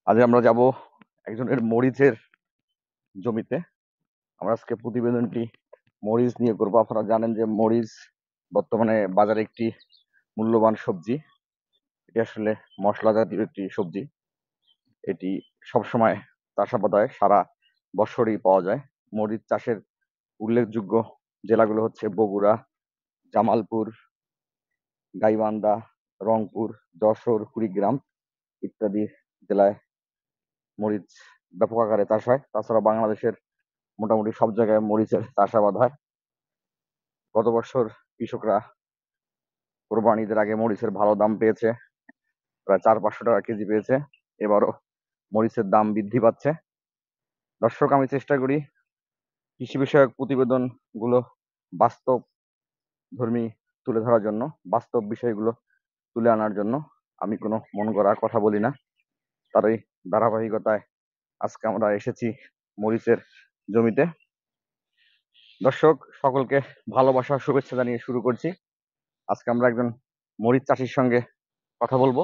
আজ আমরা যাব একজনের মরিচের জমিতে। আমরা আজকে প্রতিবেদনটি মরিচ নিয়ে করব। আপনারা জানেন যে মরিচ বর্তমানে বাজারে একটি মূল্যবান সবজি। এটি আসলে মশলা জাতীয় একটি সবজি। এটি সবসময় চাষাবাদ হয়, সারা বছরই পাওয়া যায়। মরিচ চাষের উল্লেখযোগ্য জেলাগুলো হচ্ছে বগুড়া, জামালপুর, গাইবান্ধা, রংপুর, যশোর, কুড়িগ্রাম ইত্যাদি জেলায় মরিচ ব্যাপক আকারে চাষ হয়। তাছাড়া বাংলাদেশের মোটামুটি সব জায়গায় মরিচের চাষাবাদ হয়। গত বছর কৃষকরা কোরবানি ঈদের আগে মরিচের ভালো দাম পেয়েছে, প্রায় 400-500 টাকা কেজি পেয়েছে। এবারও মরিচের দাম বৃদ্ধি পাচ্ছে। দর্শক, আমি চেষ্টা করি কৃষি বিষয়ক প্রতিবেদন গুলো বাস্তব ধর্মী তুলে ধরার জন্য, বাস্তব বিষয়গুলো তুলে আনার জন্য। আমি কোনো মন গড়া কথা বলি না। তারই ধারাবাহিকতায় আজকে আমরা এসেছি মরিচের জমিতে। দর্শক সকলকে ভালোবাসা শুভেচ্ছা জানিয়ে শুরু করছি। আজকে আমরা একজন মরিচ চাষির সঙ্গে কথা বলবো।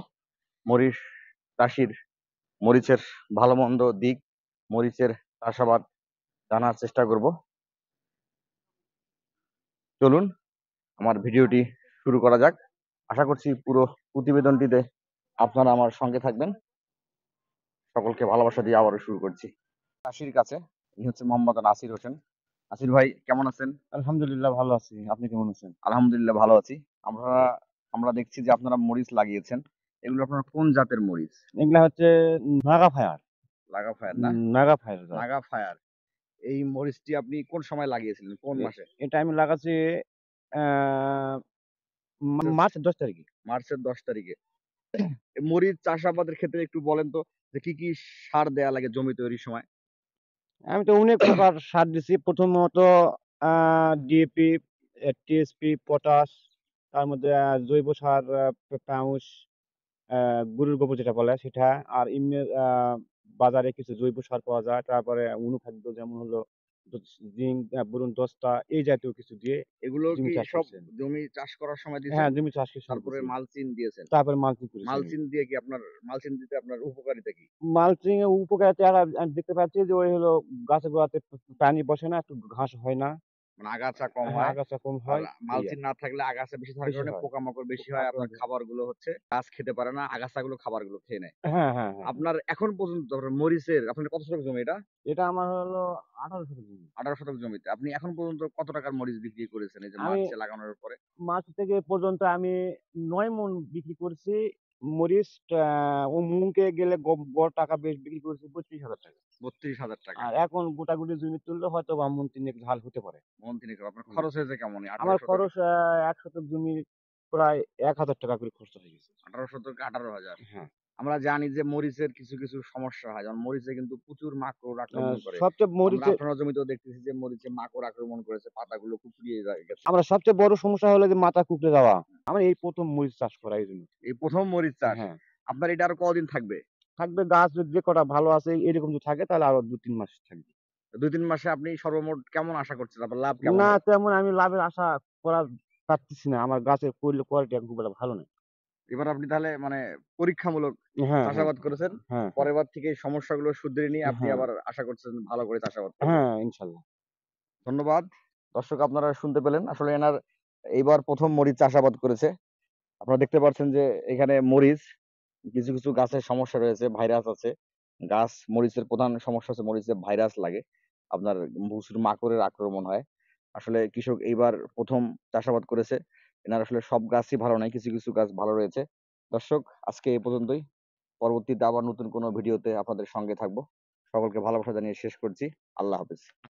মরিচ চাষির মরিচের ভালো মন্দ দিক, মরিচের চাষাবাদ জানার চেষ্টা করব। চলুন আমার ভিডিওটি শুরু করা যাক। আশা করছি পুরো প্রতিবেদনটিতে আপনারা আমার সঙ্গে থাকবেন। সকলকে ভালোবাসা দিয়ে আবারও শুরু করছি। চাষির কাছে ইনি হচ্ছে মোহাম্মদ নাসির হোসেন। নাসির ভাই, কেমন আছেন? আলহামদুলিল্লাহ ভালো আছি। আপনি কেমন আছেন? আলহামদুলিল্লাহ ভালো আছি। আমরা আমরা দেখছি যে আপনারা মরিচ লাগিয়েছেন। এগুলো আপনারা কোন জাতের মরিচ? এগুলা হচ্ছে নাগা ফায়ার। লাগা ফায়ার না? নাগা ফায়ার জাত। নাগা ফায়ার। এই মরিচটি আপনি কোন সময় লাগিয়েছিলেন, কোন এ মাসে? এটা আমি লাগাচ্ছি আ মার্চ ১০ তারিখে। মার্চের 10 তারিখে। মরিচ চাষাবাদের ক্ষেত্রে একটু বলেন তো যে কি কি সার দেয়া লাগে জমি তৈরির সময়? আমি তো অনেক প্রকার সার দিছি। প্রথমত আ ডিএপি, টিএসপি, পটাশ, তার মধ্যে জৈব সার, পাউশ, আ গরুর গোবর যেটা বলে সেটা। আর এমনি বাজারে কিছু জৈব সার পাওয়া যায়। তারপরে অনুখাদ্য যেমন হলো জিঙ্ক, বোরন, দস্তা এই জাতীয় কিছু দিয়ে এগুলো জমি কি চাষ সব করছি আমি। জমি চাষ করার সময় দিয়েছেন? হ্যাঁ, জমি চাষের সময় তারপরে দিছি। মালচিং দিয়েছেন। তারপরে মালচিং করেছি আমি। মালচিং দিয়ে কি আপনার মালচিং দিতে আপনার উপকারিতা কি? মালচিং এর উপকারিতা আমি দেখতে পাচ্ছি যে ওই হলো গাছের গোড়াতে পানি বসে না, একটু ঘাস হয় না। মানে আগাছা কম হ্যাঁ, হয়। আগাছা কম আর হয় এই মালচিং আরকি। না থাকলে আগাছা বেশি থাকার বেশি কারণে হয়। পোকামাকড় বেশি হয়। আপনার আক্রান্ত খাবারগুলো হচ্ছে গাছ খেতে পারে না, আগাছাগুলো খাবারগুলো খেয়ে নেয়। হ্যাঁ, হ্যাঁ, হ্যাঁ, হ্যাঁ। আপনার এখন পর্যন্ত মরিচের আপনার কত শতক জমি এটা? এটা আমার হলো ১৮ শতক জমি। 18 শতক জমিতে। আপনি এখন পর্যন্ত কত টাকার মরিচ বিক্রি করেছেন এই যে আমি মার্চে লাগানোর পরে? মার্চ থেকে পর্যন্ত আমি ৯ মণ বিক্রি করছি। মরিচ ও মুঙ্গে গেলে গড় টাকা বিক্রি করেছি ৳৩২,০০০। ৩২,০০০ টাকা। আর এখন গোটাগুটি জমি তুললে হয়তোবা মণ ৩ ঝাল হতে পারে। মন তিনেক। আপনার হুম। খরচ হয়েছে কেমন এই 18 আমার শতকে? খরচ ১ শতক জমি প্রায় ৳১,০০০ করে খরচ হয়ে গেছে। 18 শতকে 18,০০০। হ্যাঁ। আমরা জানি যে মরিচের কিছু, কিছু সমস্যা হয়। যেমন মরিচে কিন্তু প্রচুর মাকড় আ আক্রমণ করে। সবচেয়ে আমরা মরিচের আপনার জমিতেও দেখতেছি যে মরিচে মাকড় আক্রমণ করেছে, পাতাগুলো কুঁকড়িয়ে গেছে। আমরা সবচেয়ে বড় সমস্যা হলো যে মাথা কুঁকড়ে যাওয়া। আমার এই ১ম মরিচ চাষ করা এইজন্য। এই ১ম মরিচ চাষ। হ্যাঁ, আপনার এটা আরো কতদিন থাকবে? থাকবে গাছ যে কটা ভালো আছে এরকম যদি থাকে তাহলে আরো ২-৩ মাস থাকবে। ২-৩ মাসে আপনি সর্বমোট কেমন আশা করছেন? আপনার লাভ কেমন না হবে? তেমন আমি লাভের আশা করা পারতেছি না। আমার গাছের কোয়ালিটি এখন খুব একটা ভালো নয়। এবার আপনি তাহলে মানে পরীক্ষামূলক হ্যাঁ, হ্যাঁ, চাষাবাদ করেছেন। হ্যাঁ, হ্যাঁ, পরের বার থেকে এই সমস্যাগুলো শুধরে নিয়ে আপনি হ্যাঁ, আবার আশা করছেন ভালো করে চাষাবাদ করবেন। হ্যাঁ, ইনশাআল্লাহ। ধন্যবাদ। দর্শক, আপনারা শুনতে পেলেন। আসলে এনার এইবার ১ম মরিচ চাষাবাদ করেছে। আপনারা দেখতে পাচ্ছেন যে এখানে মরিচ কিছু, কিছু গাছের সমস্যা রয়েছে, ভাইরাস আছে। মরিচের প্রধান সমস্যা হচ্ছে মরিচে ভাইরাস লাগে। আপনার প্রচুর মাকড়ের আক্রমণ হয়। আসলে কৃষক এইবার ১ম চাষাবাদ করেছে। এনার আসলে সব গাছই ভালো নয়, কিছু, কিছু গাছ ভালো রয়েছে। দর্শক, আজকে এই পর্যন্তই। পরবর্তীতে আবার নতুন কোনো ভিডিওতে আপনাদের সঙ্গে থাকবো। সকলকে ভালোবাসা জানিয়ে শেষ করছি। আল্লাহ হাফেজ।